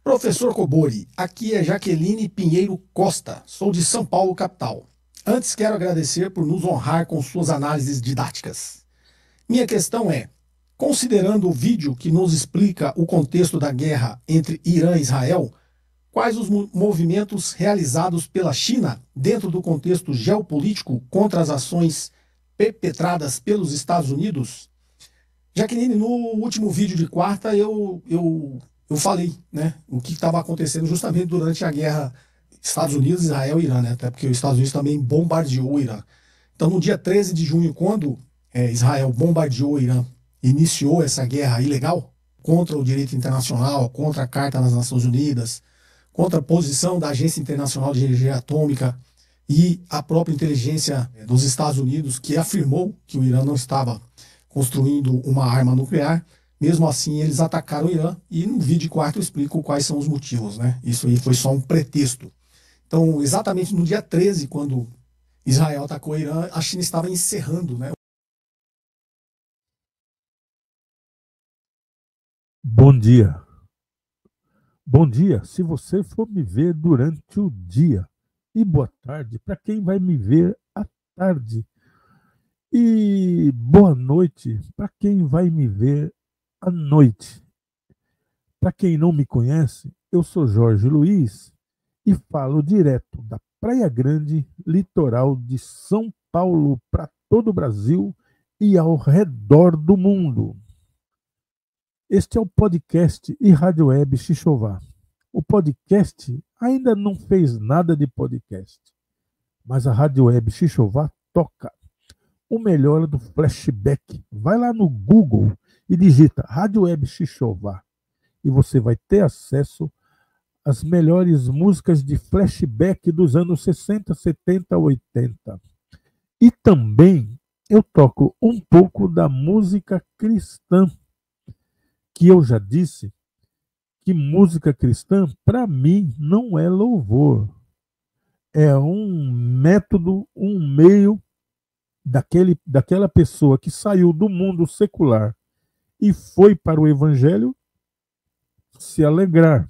Professor Cobori, aqui é Jaqueline Pinheiro Costa, sou de São Paulo, capital. Antes quero agradecer por nos honrar com suas análises didáticas. Minha questão é, considerando o vídeo que nos explica o contexto da guerra entre Irã e Israel, quais os movimentos realizados pela China dentro do contexto geopolítico contra as ações perpetradas pelos Estados Unidos? Jaqueline, no último vídeo de quarta eu falei, né, o que estava acontecendo justamente durante a guerra Estados Unidos, Israel e Irã, né, até porque os Estados Unidos também bombardeou o Irã. Então, no dia 13 de junho, quando Israel bombardeou o Irã, iniciou essa guerra ilegal contra o direito internacional, contra a Carta das Nações Unidas, contra a posição da Agência Internacional de Energia Atômica e a própria inteligência dos Estados Unidos, que afirmou que o Irã não estava construindo uma arma nuclear. Mesmo assim, eles atacaram o Irã e no vídeo quarto eu explico quais são os motivos, né? Isso aí foi só um pretexto. Então, exatamente no dia 13, quando Israel atacou o Irã, a China estava encerrando, né? Bom dia. Bom dia se você for me ver durante o dia. E boa tarde para quem vai me ver à tarde. E boa noite para quem vai me ver à noite. Para quem não me conhece, eu sou Jorge Luiz e falo direto da Praia Grande, litoral de São Paulo, para todo o Brasil e ao redor do mundo. Este é o podcast e Rádio Web Xixová. O podcast ainda não fez nada de podcast, mas a Rádio Web Xixová toca o melhor do flashback. Vai lá no Google e digita Rádio Web Xixová e você vai ter acesso às melhores músicas de flashback dos anos 60, 70, 80. E também eu toco um pouco da música cristã, que eu já disse que música cristã, para mim, não é louvor. É um método, um meio daquela pessoa que saiu do mundo secular e foi para o evangelho se alegrar.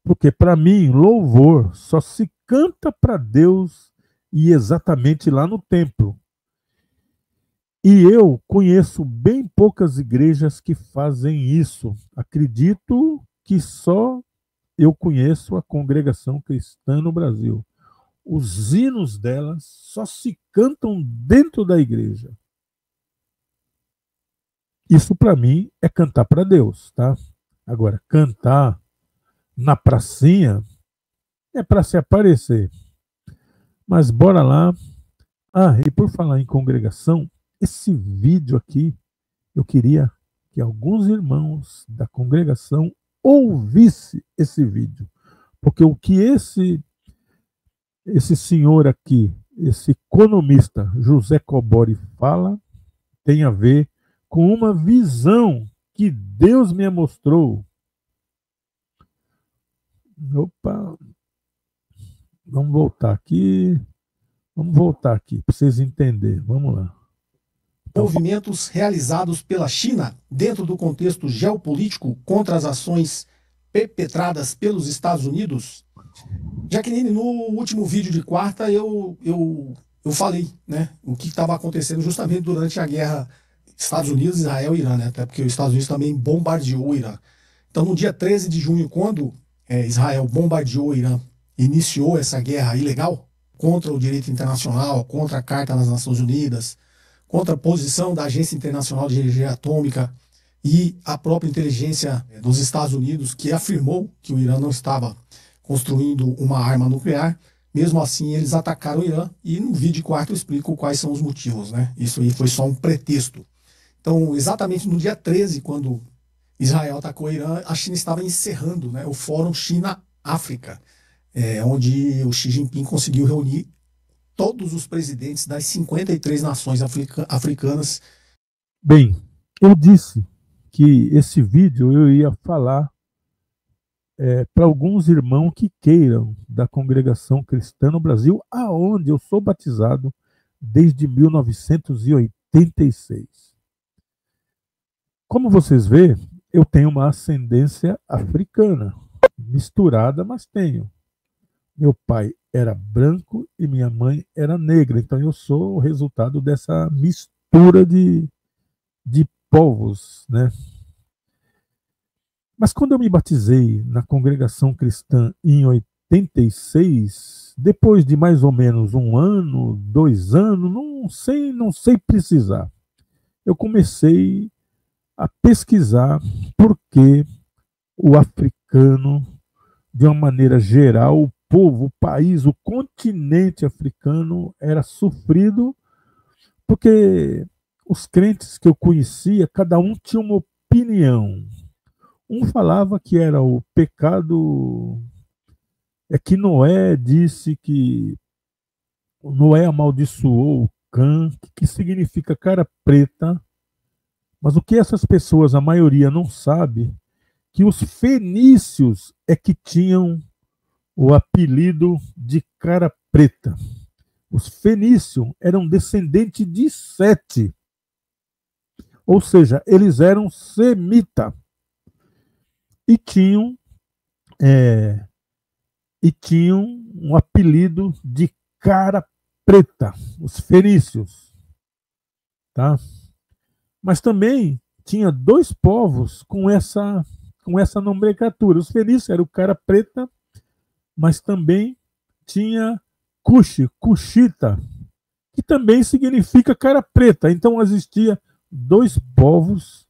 Porque, para mim, louvor só se canta para Deus e exatamente lá no templo. E eu conheço bem poucas igrejas que fazem isso. Acredito que só eu conheço a congregação cristã no Brasil. Os hinos delas só se cantam dentro da igreja. Isso para mim é cantar para Deus, tá? Agora, cantar na pracinha é para se aparecer. Mas bora lá. E por falar em congregação, esse vídeo aqui, eu queria que alguns irmãos da congregação ouvissem esse vídeo. Porque o que esse senhor aqui, esse economista José Cobori fala, tem a ver com uma visão que Deus me mostrou. Opa, vamos voltar aqui para vocês entenderem. Vamos lá. Movimentos realizados pela China dentro do contexto geopolítico contra as ações perpetradas pelos Estados Unidos. Jaqueline, no último vídeo de quarta eu falei, né, o que estava acontecendo justamente durante a guerra Estados Unidos, Israel e Irã, né, até porque os Estados Unidos também bombardeou o Irã. Então, no dia 13 de junho, quando Israel bombardeou o Irã, iniciou essa guerra ilegal contra o direito internacional, contra a Carta das Nações Unidas, contra a posição da Agência Internacional de Energia Atômica e a própria inteligência dos Estados Unidos, que afirmou que o Irã não estava construindo uma arma nuclear. Mesmo assim, eles atacaram o Irã e no vídeo quarto eu explico quais são os motivos, né? Isso aí foi só um pretexto. Então, exatamente no dia 13, quando Israel atacou o Irã, a China estava encerrando, né, o Fórum China-África, onde o Xi Jinping conseguiu reunir todos os presidentes das 53 nações africanas. Bem, eu disse que esse vídeo eu ia falar para alguns irmãos que queiram da congregação cristã no Brasil, aonde eu sou batizado desde 1986. Como vocês veem, eu tenho uma ascendência africana, misturada, mas tenho. Meu pai era branco e minha mãe era negra, então eu sou o resultado dessa mistura de povos, né? Mas quando eu me batizei na congregação cristã em 86, depois de mais ou menos 1 ano, 2 anos, não sei precisar, eu comecei a pesquisar por que o africano, de uma maneira geral, o povo, o país, o continente africano era sofrido, porque os crentes que eu conhecia, cada um tinha uma opinião. Um falava que era o pecado, é que Noé disse que Noé amaldiçoou o Cã, que significa cara preta, mas o que essas pessoas, a maioria, não sabe, que os fenícios é que tinham o apelido de cara preta. Os fenícios eram descendentes de Sete, ou seja, eles eram semita e tinham é, um apelido de cara preta, os fenícios, tá? Mas também tinha dois povos com essa nomenclatura. Os fenícios eram o cara preta, mas também tinha Cuxita, que também significa cara preta. Então existia dois povos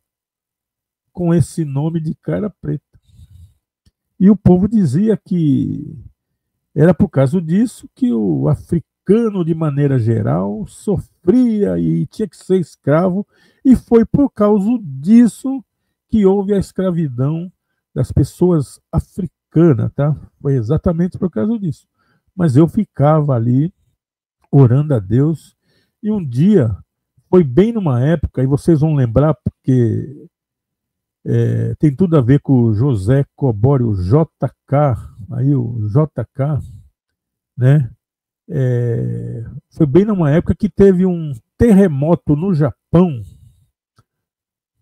com esse nome de cara preta. E o povo dizia que era por causa disso que o africano, de maneira geral, sofria e tinha que ser escravo, e foi por causa disso que houve a escravidão das pessoas africanas, tá? Foi exatamente por causa disso. Mas eu ficava ali orando a Deus, e um dia, foi bem numa época, e vocês vão lembrar porque tem tudo a ver com o José Cobori, o JK, aí o JK, né? Foi bem numa época que teve um terremoto no Japão,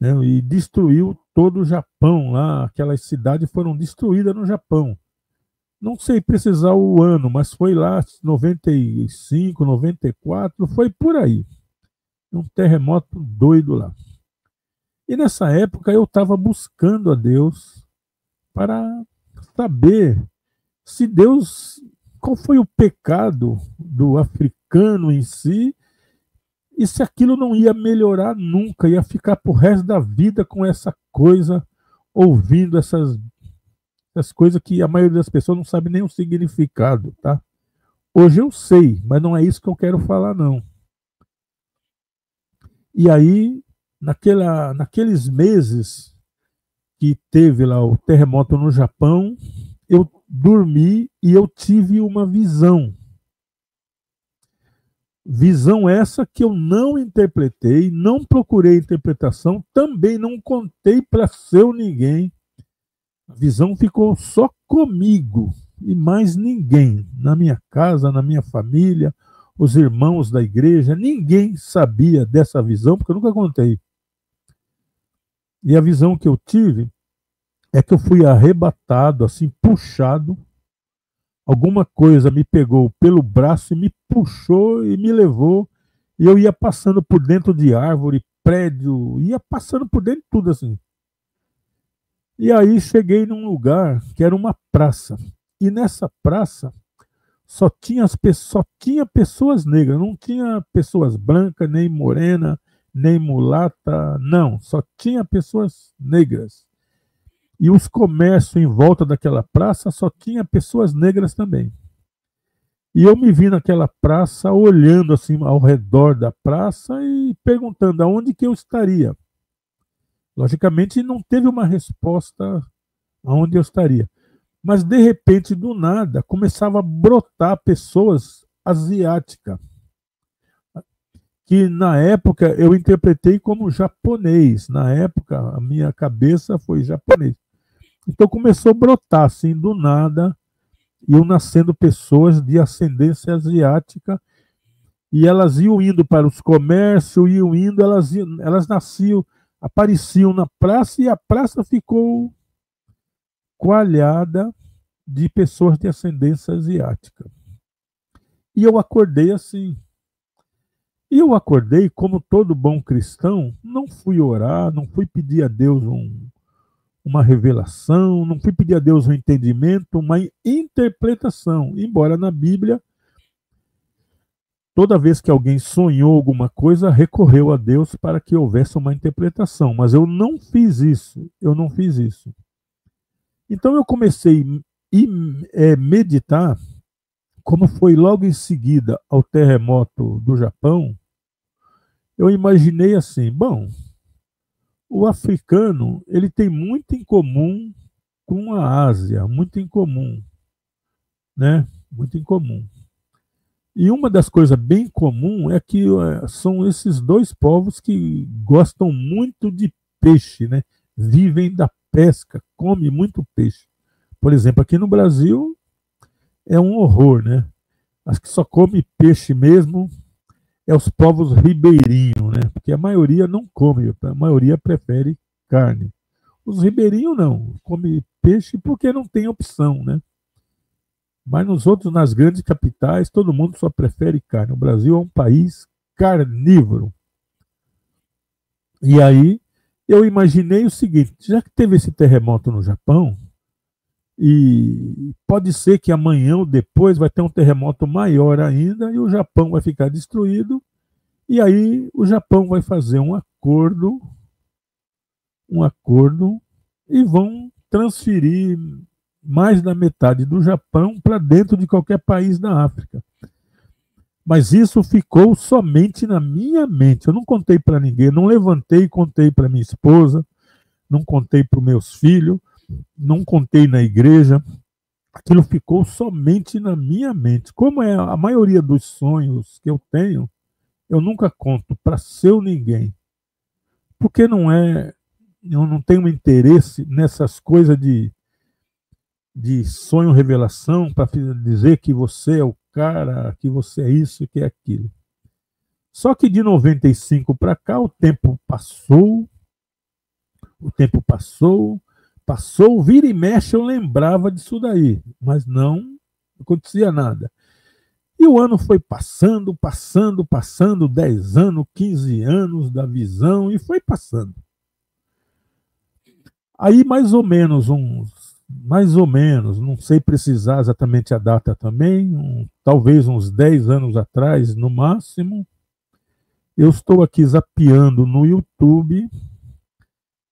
né? E destruiu todo o Japão lá, aquelas cidades foram destruídas no Japão. Não sei precisar o ano, mas foi lá 95, 94, foi por aí. Um terremoto doido lá. E nessa época eu estava buscando a Deus para saber se Deus, qual foi o pecado do africano em si, e se aquilo não ia melhorar nunca, ia ficar pro resto da vida com essa coisa, ouvindo essas coisas que a maioria das pessoas não sabe nem o significado, tá? Hoje eu sei, mas não é isso que eu quero falar, não. E aí, naqueles meses que teve lá o terremoto no Japão, eu dormi e eu tive uma visão. Visão essa que eu não interpretei, não procurei interpretação, também não contei para seu ninguém. A visão ficou só comigo e mais ninguém. Na minha casa, na minha família, os irmãos da igreja, ninguém sabia dessa visão, porque eu nunca contei. E a visão que eu tive é que eu fui arrebatado, assim, puxado. Alguma coisa me pegou pelo braço e me puxou e me levou. E eu ia passando por dentro de árvore, prédio, ia passando por dentro de tudo assim. E aí cheguei num lugar que era uma praça. E nessa praça só tinha pessoas negras, não tinha pessoas brancas, nem morena, nem mulata, não, só tinha pessoas negras. E os comércios em volta daquela praça só tinha pessoas negras também. E eu me vi naquela praça, olhando assim ao redor da praça e perguntando aonde que eu estaria. Logicamente não teve uma resposta aonde eu estaria. Mas de repente, do nada, começava a brotar pessoas asiáticas, que na época eu interpretei como japonês. Na época, a minha cabeça foi japonês. Então começou a brotar assim, do nada, iam nascendo pessoas de ascendência asiática, e elas iam indo para os comércios, iam indo, elas nasciam apareciam na praça e a praça ficou coalhada de pessoas de ascendência asiática. E eu acordei assim. E eu acordei como todo bom cristão, não fui orar, não fui pedir a Deus uma revelação, não fui pedir a Deus um entendimento, uma interpretação. Embora na Bíblia, toda vez que alguém sonhou alguma coisa, recorreu a Deus para que houvesse uma interpretação. Mas eu não fiz isso, eu não fiz isso. Então eu comecei a meditar, como foi logo em seguida ao terremoto do Japão, eu imaginei assim, bom, o africano, ele tem muito em comum com a Ásia, muito em comum, né? Muito em comum. E uma das coisas bem comum é que são esses dois povos que gostam muito de peixe, né? Vivem da pesca, comem muito peixe. Por exemplo, aqui no Brasil é um horror, né? Acho que só come peixe mesmo é os povos ribeirinhos, né? Porque a maioria não come, a maioria prefere carne. Os ribeirinhos não, come peixe porque não tem opção, né? Mas nos outros, nas grandes capitais, todo mundo só prefere carne. O Brasil é um país carnívoro. E aí eu imaginei o seguinte, já que teve esse terremoto no Japão, e pode ser que amanhã ou depois vai ter um terremoto maior ainda e o Japão vai ficar destruído. E aí o Japão vai fazer um acordo e vão transferir mais da metade do Japão para dentro de qualquer país da África. Mas isso ficou somente na minha mente. Eu não contei para ninguém, não levantei e contei para minha esposa, não contei para os meus filhos, não contei na igreja. Aquilo ficou somente na minha mente. Como é a maioria dos sonhos que eu tenho, eu nunca conto para seu ninguém. Porque eu não tenho interesse nessas coisas de sonho revelação para dizer que você é o cara, que você é isso, que é aquilo. Só que de 95 para cá o tempo passou, vira e mexe eu lembrava disso daí, mas não acontecia nada. E o ano foi passando, 10 anos, 15 anos da visão, e foi passando. Aí mais ou menos, não sei precisar exatamente a data também, talvez uns 10 anos atrás, no máximo, eu estou aqui zapeando no YouTube,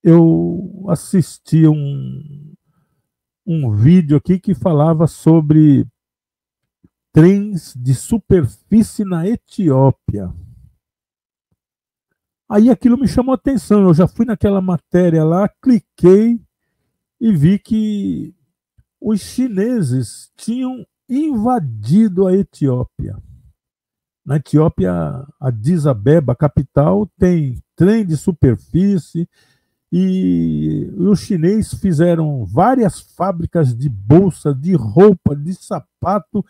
eu assisti um vídeo aqui que falava sobre trens de superfície na Etiópia. Aí aquilo me chamou a atenção, eu já fui naquela matéria lá, cliquei e vi que os chineses tinham invadido a Etiópia. Na Etiópia, a Addis Abeba, a capital, tem trem de superfície e os chineses fizeram várias fábricas de bolsa, de roupa, de sapato,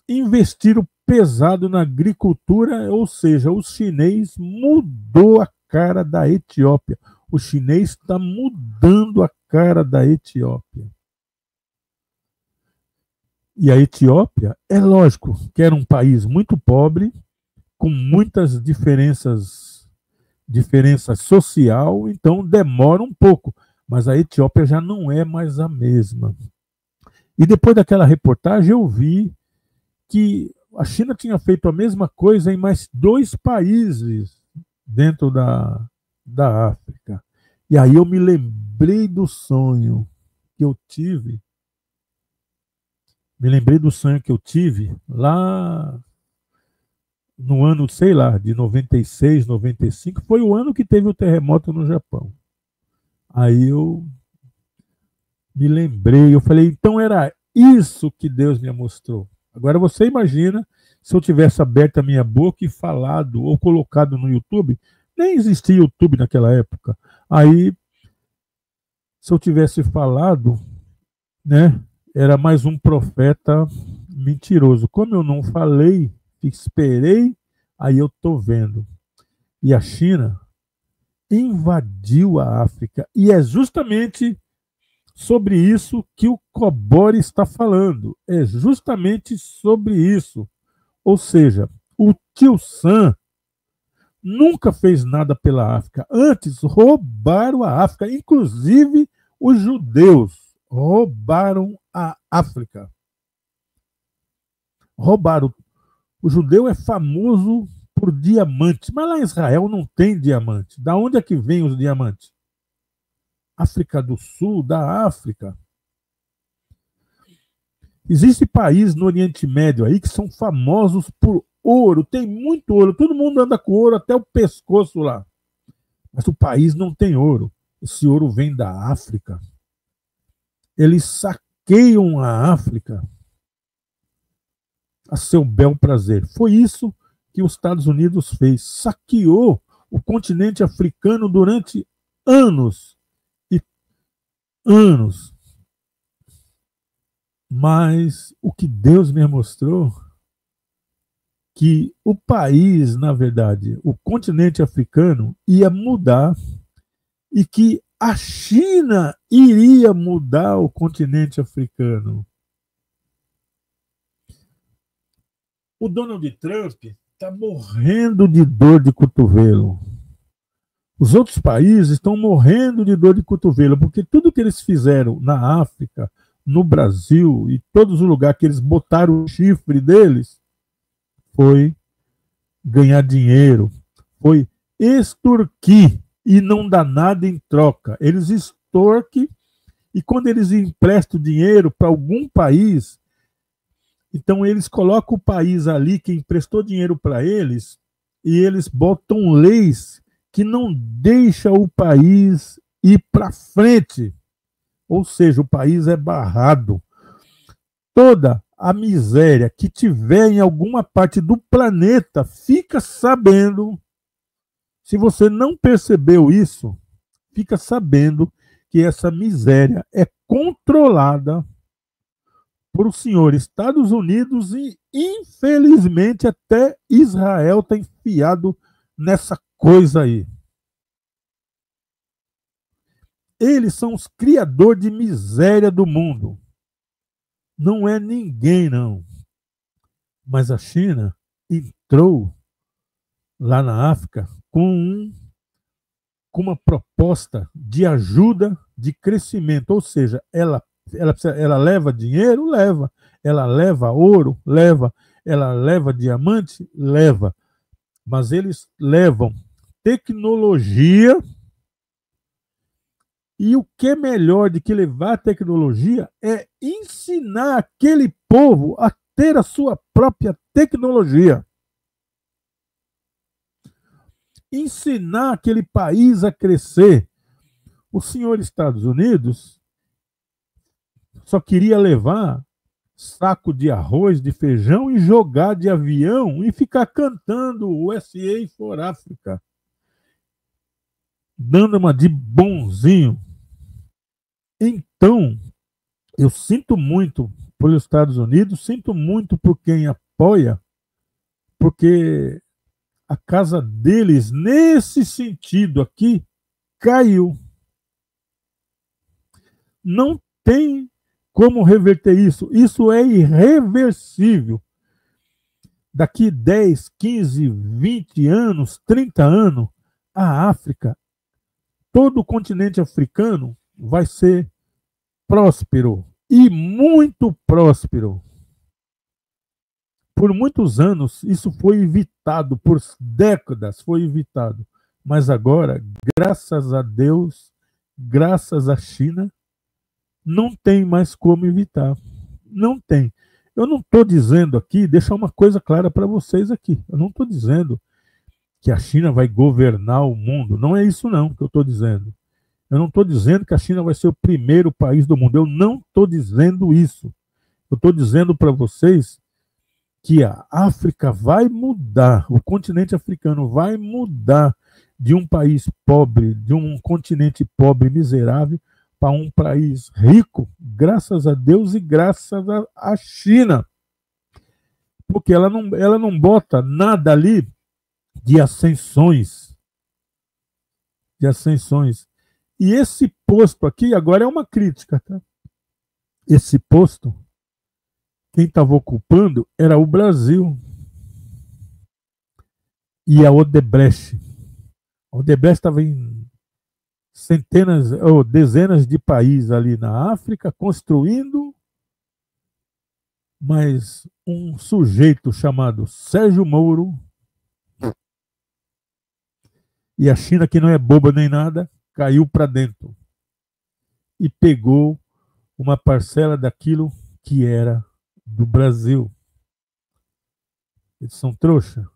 investiram pesado na agricultura, ou seja, o chinês mudou a cara da Etiópia. O chinês está mudando a cara da Etiópia. E a Etiópia, é lógico que era um país muito pobre, com muitas diferença social, então demora um pouco. Mas a Etiópia já não é mais a mesma. E depois daquela reportagem eu vi que a China tinha feito a mesma coisa em mais 2 países dentro da África. E aí eu me lembrei do sonho que eu tive. Lá no ano, sei lá, de 96, 95, foi o ano que teve o terremoto no Japão. Aí eu me lembrei, eu falei, então era isso que Deus me mostrou. Agora você imagina se eu tivesse aberto a minha boca e falado ou colocado no YouTube, nem existia YouTube naquela época. Aí, se eu tivesse falado, né, era mais um profeta mentiroso. Como eu não falei, esperei, aí eu estou vendo. E a China invadiu a África. E é justamente sobre isso que o Cobori está falando. É justamente sobre isso. Ou seja, o tio Sam nunca fez nada pela África. Antes, roubaram a África. Inclusive, os judeus roubaram a África. Roubaram. O judeu é famoso por diamante, mas lá em Israel não tem diamante. Da onde é que vem os diamantes? África do Sul, da África. Existem países no Oriente Médio aí que são famosos por ouro, tem muito ouro, todo mundo anda com ouro até o pescoço lá. Mas o país não tem ouro. Esse ouro vem da África. Eles saqueiam a África a seu bel prazer. Foi isso que os Estados Unidos fez. Saqueou o continente africano durante anos e anos. Mas o que Deus me mostrou que o país, na verdade, o continente africano ia mudar e que a China iria mudar o continente africano. O Donald Trump está morrendo de dor de cotovelo. Os outros países estão morrendo de dor de cotovelo, porque tudo que eles fizeram na África, no Brasil e todos os lugares que eles botaram o chifre deles, foi ganhar dinheiro, foi extorquir e não dá nada em troca. Eles extorquem e quando eles emprestam dinheiro para algum país, então eles colocam o país ali que emprestou dinheiro para eles e eles botam leis que não deixam o país ir para frente. Ou seja, o país é barrado. Toda a miséria que tiver em alguma parte do planeta, fica sabendo. Se você não percebeu isso, fica sabendo que essa miséria é controlada por o senhor Estados Unidos e, infelizmente, até Israel está enfiado nessa coisa aí. Eles são os criadores de miséria do mundo. Não é ninguém, não. Mas a China entrou lá na África com uma proposta de ajuda, de crescimento. Ou seja, ela leva dinheiro? Leva. Ela leva ouro? Leva. Ela leva diamante? Leva. Mas eles levam tecnologia. E o que é melhor do que levar tecnologia é ensinar aquele povo a ter a sua própria tecnologia. Ensinar aquele país a crescer. O senhor Estados Unidos só queria levar saco de arroz, de feijão e jogar de avião e ficar cantando o USA for Africa. Dando uma de bonzinho. Então, eu sinto muito pelos Estados Unidos, sinto muito por quem apoia, porque a casa deles, nesse sentido aqui, caiu. Não tem como reverter isso. Isso é irreversível. Daqui 10, 15, 20 anos, 30 anos, a África, todo o continente africano vai ser próspero e muito próspero. Por muitos anos isso foi evitado, por décadas foi evitado. Mas agora, graças a Deus, graças à China, não tem mais como evitar. Não tem. Eu não estou dizendo aqui, deixar uma coisa clara para vocês aqui. Eu não estou dizendo que a China vai governar o mundo. Não é isso não que eu estou dizendo. Eu não estou dizendo que a China vai ser o primeiro país do mundo. Eu não estou dizendo isso. Eu estou dizendo para vocês que a África vai mudar, o continente africano vai mudar de um país pobre, de um continente pobre, miserável, para um país rico, graças a Deus e graças à China. Porque ela não bota nada ali de ascensões. de ascensões. E esse posto aqui, agora é uma crítica, tá? Esse posto, quem estava ocupando era o Brasil e a Odebrecht. A Odebrecht estava em centenas ou dezenas de países ali na África, construindo, mas um sujeito chamado Sérgio Moro, e a China, que não é boba nem nada, caiu para dentro e pegou uma parcela daquilo que era do Brasil. Eles são trouxa.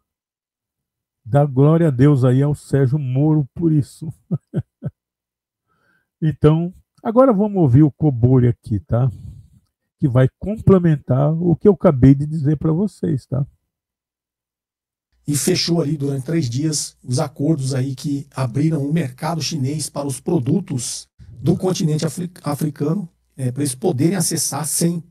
Dá glória a Deus aí ao Sérgio Moro por isso. Então, agora vamos ouvir o Cobori aqui, tá? Que vai complementar o que eu acabei de dizer para vocês, tá? E fechou ali durante 3 dias os acordos aí que abriram o mercado chinês para os produtos do continente africano, para eles poderem acessar sem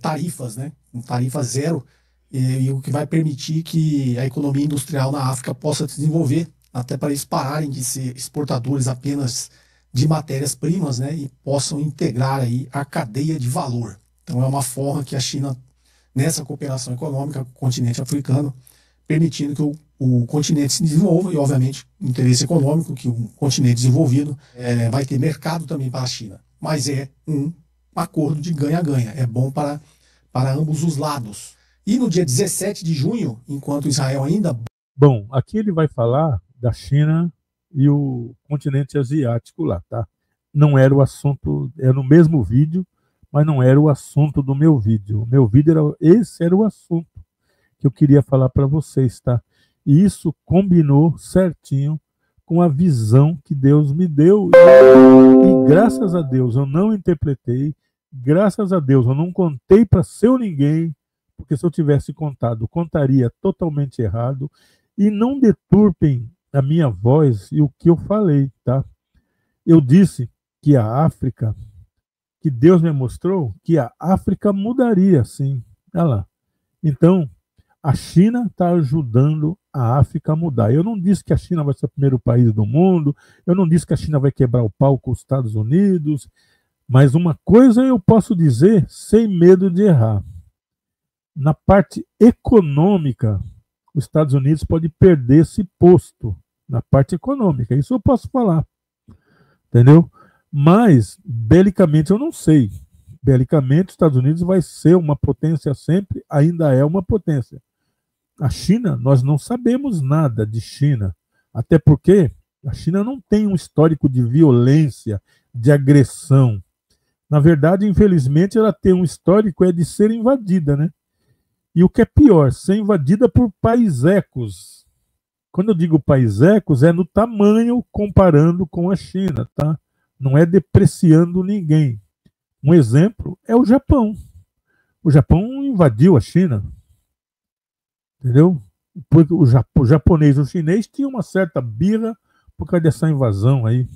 tarifas, né? Com tarifa zero, e o que vai permitir que a economia industrial na África possa se desenvolver, até para eles pararem de ser exportadores apenas de matérias-primas, né? E possam integrar aí a cadeia de valor. Então é uma forma que a China, nessa cooperação econômica com o continente africano, permitindo que o continente se desenvolva e, obviamente, o interesse econômico, que o continente desenvolvido vai ter mercado também para a China. Mas é um acordo de ganha-ganha. É bom para ambos os lados. E no dia 17 de junho, enquanto Israel ainda... Bom, aqui ele vai falar da China e o continente asiático lá, tá? Não era o assunto, é no mesmo vídeo, mas não era o assunto do meu vídeo. O meu vídeo esse era o assunto que eu queria falar para vocês, tá? E isso combinou certinho com a visão que Deus me deu. E graças a Deus eu não interpretei, graças a Deus eu não contei para seu ninguém, porque se eu tivesse contado, contaria totalmente errado. E não deturpem a minha voz e o que eu falei, tá? Eu disse que a África, que Deus me mostrou, que a África mudaria, sim. Olha lá. Então, a China está ajudando a África a mudar. Eu não disse que a China vai ser o primeiro país do mundo, eu não disse que a China vai quebrar o pau com os Estados Unidos, mas uma coisa eu posso dizer sem medo de errar. Na parte econômica, os Estados Unidos pode perder esse posto, na parte econômica, isso eu posso falar, entendeu? Mas, belicamente, eu não sei. Belicamente, os Estados Unidos vai ser uma potência sempre, ainda é uma potência. A China, nós não sabemos nada de China, até porque a China não tem um histórico de violência, de agressão. Na verdade, infelizmente, ela tem um histórico de ser invadida, né? E o que é pior, ser invadida por paisecos. Quando eu digo paisecos, é no tamanho comparando com a China, tá? Não é depreciando ninguém. Um exemplo é o Japão. O Japão invadiu a China. Entendeu? Porque o japonês e o chinês tinham uma certa birra por causa dessa invasão aí.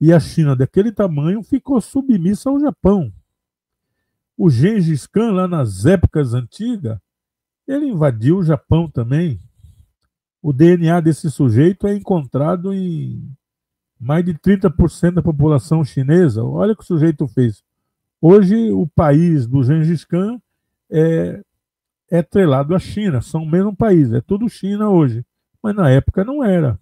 E a China, daquele tamanho, ficou submissa ao Japão. O Gengis Khan, lá nas épocas antigas, ele invadiu o Japão também. O DNA desse sujeito é encontrado em mais de 30% da população chinesa. Olha o que o sujeito fez. Hoje, o país do Gengis Khan é atrelado à China, são o mesmo país, é tudo China hoje. Mas na época não era.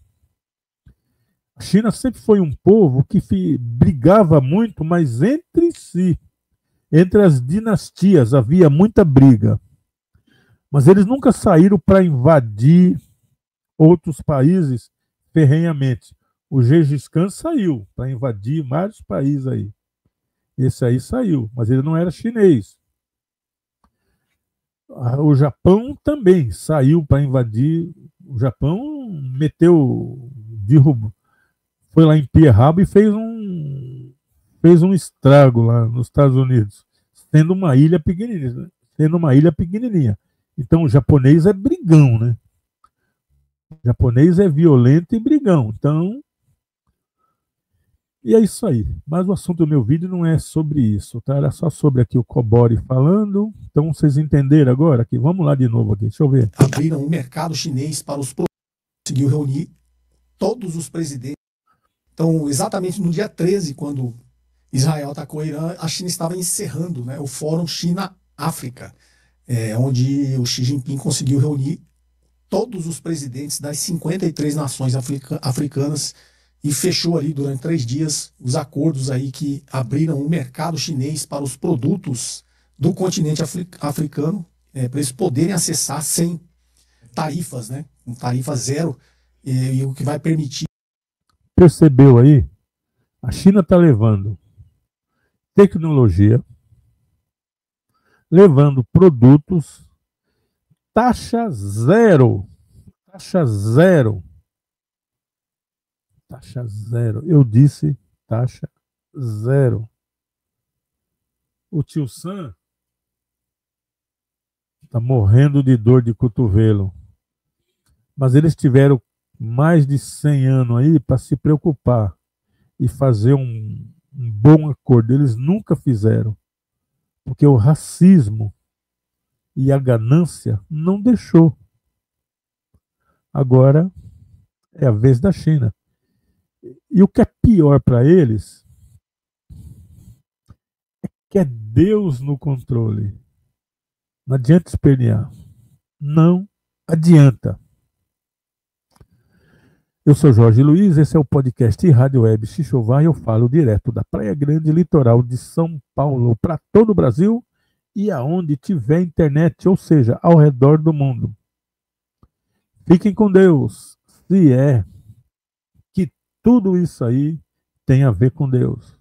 A China sempre foi um povo que brigava muito, mas entre si. Entre as dinastias havia muita briga. Mas eles nunca saíram para invadir outros países ferrenhamente. O Gengis Khan saiu para invadir vários países aí. Esse aí saiu, mas ele não era chinês. O Japão também saiu para invadir. O Japão meteu, derrubou, foi lá em Pearl Harbor e fez um estrago lá nos Estados Unidos, sendo uma ilha pequenininha, né? Sendo uma ilha pequenininha. Então o japonês é brigão, né? O japonês é violento e brigão. Então, e é isso aí. Mas o assunto do meu vídeo não é sobre isso, tá? Era só sobre aqui o Cobori falando. Então vocês entenderam agora aqui? Vamos lá de novo aqui, deixa eu ver. Abriram um mercado chinês para os produtos. Conseguiu reunir todos os presidentes. Então, exatamente no dia 13, quando Israel atacou o Irã, a China estava encerrando, né, o Fórum China-África, onde o Xi Jinping conseguiu reunir todos os presidentes das 53 nações africanas e fechou ali durante 3 dias os acordos aí que abriram o mercado chinês para os produtos do continente africano, para eles poderem acessar sem tarifas, né? Com tarifa zero, e o que vai permitir. Percebeu aí? A China está levando tecnologia, levando produtos, taxa zero. Taxa zero. Taxa zero. Eu disse taxa zero. O tio Sam está morrendo de dor de cotovelo. Mas eles tiveram mais de 100 anos aí para se preocupar e fazer um bom acordo. Eles nunca fizeram. Porque o racismo e a ganância não deixou. Agora é a vez da China. E o que é pior para eles é que é Deus no controle. Não adianta espernear. Não adianta. Eu sou Jorge Luiz, esse é o podcast Rádio Web Xixová e eu falo direto da Praia Grande, litoral de São Paulo, para todo o Brasil e aonde tiver internet, ou seja, ao redor do mundo. Fiquem com Deus, se é que tudo isso aí tem a ver com Deus.